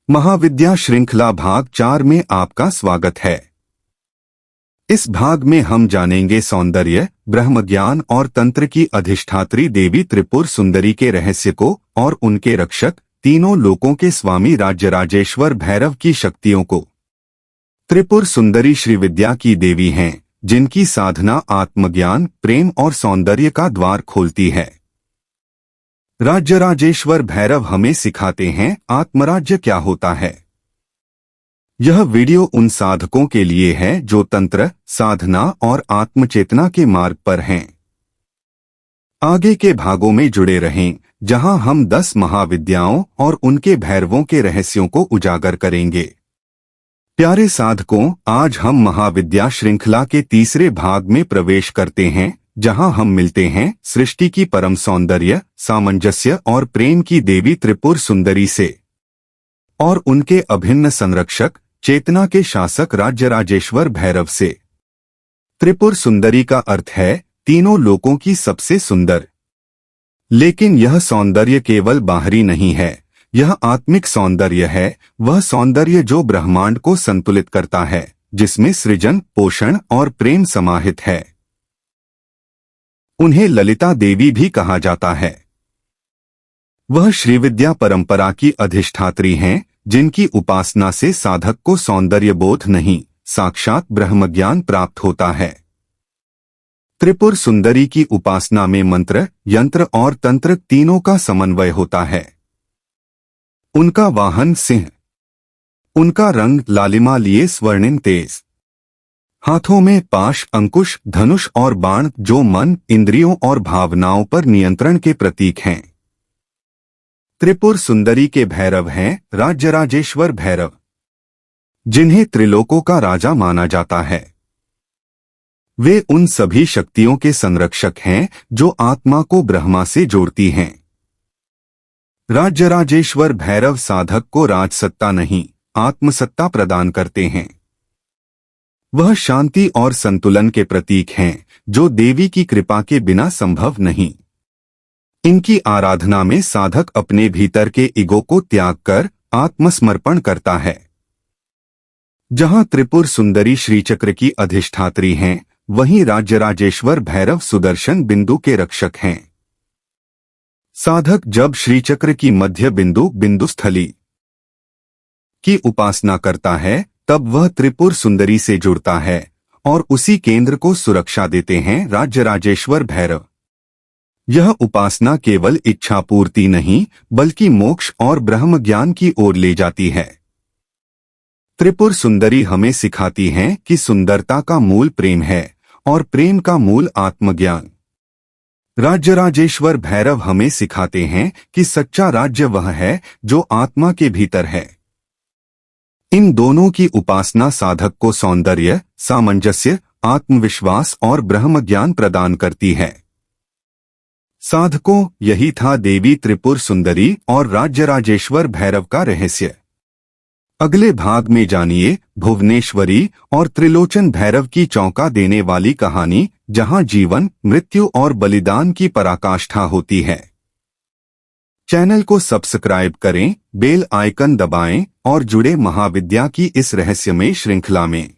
महाविद्या श्रृंखला भाग 4 में आपका स्वागत है। इस भाग में हम जानेंगे सौंदर्य, ब्रह्मज्ञान और तंत्र की अधिष्ठात्री देवी त्रिपुर सुंदरी के रहस्य को और उनके रक्षक, तीनों लोकों के स्वामी राज्यराजेश्वर भैरव की शक्तियों को। त्रिपुर सुंदरी श्रीविद्या की देवी हैं, जिनकी साधना आत्मज्ञान, प्रेम और सौंदर्य का द्वार खोलती है। राज्यराजेश्वर भैरव हमें सिखाते हैं आत्मराज्य क्या होता है। यह वीडियो उन साधकों के लिए है जो तंत्र, साधना और आत्मचेतना के मार्ग पर हैं। आगे के भागों में जुड़े रहें, जहां हम 10 महाविद्याओं और उनके भैरवों के रहस्यों को उजागर करेंगे। प्यारे साधकों, आज हम महाविद्या श्रृंखला के तीसरे भाग में प्रवेश करते हैं, जहां हम मिलते हैं सृष्टि की परम सौंदर्य, सामंजस्य और प्रेम की देवी त्रिपुर सुंदरी से और उनके अभिन्न संरक्षक, चेतना के शासक राज्यराजेश्वर भैरव से। त्रिपुर सुंदरी का अर्थ है तीनों लोकों की सबसे सुंदर। लेकिन यह सौंदर्य केवल बाहरी नहीं है, यह आत्मिक सौंदर्य है, वह सौंदर्य जो ब्रह्मांड को संतुलित करता है, जिसमें सृजन, पोषण और प्रेम समाहित है। उन्हें ललिता देवी भी कहा जाता है। वह श्रीविद्या परंपरा की अधिष्ठात्री हैं, जिनकी उपासना से साधक को सौंदर्य बोध नहीं, साक्षात ब्रह्मज्ञान प्राप्त होता है। त्रिपुर सुंदरी की उपासना में मंत्र, यंत्र और तंत्र तीनों का समन्वय होता है। उनका वाहन सिंह, उनका रंग लालिमा लिए स्वर्णिम तेज, हाथों में पाश, अंकुश, धनुष और बाण जो मन, इंद्रियों और भावनाओं पर नियंत्रण के प्रतीक हैं। त्रिपुर सुंदरी के भैरव हैं राज्यराजेश्वर भैरव, जिन्हें त्रिलोकों का राजा माना जाता है। वे उन सभी शक्तियों के संरक्षक हैं जो आत्मा को ब्रह्मा से जोड़ती हैं। राज्यराजेश्वर भैरव साधक को राजसत्ता नहीं, आत्मसत्ता प्रदान करते हैं। वह शांति और संतुलन के प्रतीक हैं, जो देवी की कृपा के बिना संभव नहीं। इनकी आराधना में साधक अपने भीतर के ईगो को त्याग कर आत्मसमर्पण करता है। जहां त्रिपुर सुंदरी श्रीचक्र की अधिष्ठात्री हैं, वहीं राज्यराजेश्वर भैरव सुदर्शन बिंदु के रक्षक हैं। साधक जब श्रीचक्र की मध्य बिंदुस्थली की उपासना करता है, तब वह त्रिपुर सुंदरी से जुड़ता है और उसी केंद्र को सुरक्षा देते हैं राज्यराजेश्वर भैरव। यह उपासना केवल इच्छा पूर्ति नहीं, बल्कि मोक्ष और ब्रह्म ज्ञान की ओर ले जाती है। त्रिपुर सुंदरी हमें सिखाती हैं कि सुंदरता का मूल प्रेम है और प्रेम का मूल आत्मज्ञान। राज्यराजेश्वर भैरव हमें सिखाते हैं कि सच्चा राज्य वह है जो आत्मा के भीतर है। इन दोनों की उपासना साधक को सौंदर्य, सामंजस्य, आत्मविश्वास और ब्रह्म ज्ञान प्रदान करती है। साधकों, यही था देवी त्रिपुर सुंदरी और राज्यराजेश्वर भैरव का रहस्य। अगले भाग में जानिए भुवनेश्वरी और त्रिलोचन भैरव की चौंका देने वाली कहानी, जहां जीवन, मृत्यु और बलिदान की पराकाष्ठा होती है। चैनल को सब्सक्राइब करें, बेल आइकन दबाएं और जुड़े महाविद्या की इस रहस्यमय श्रृंखला में।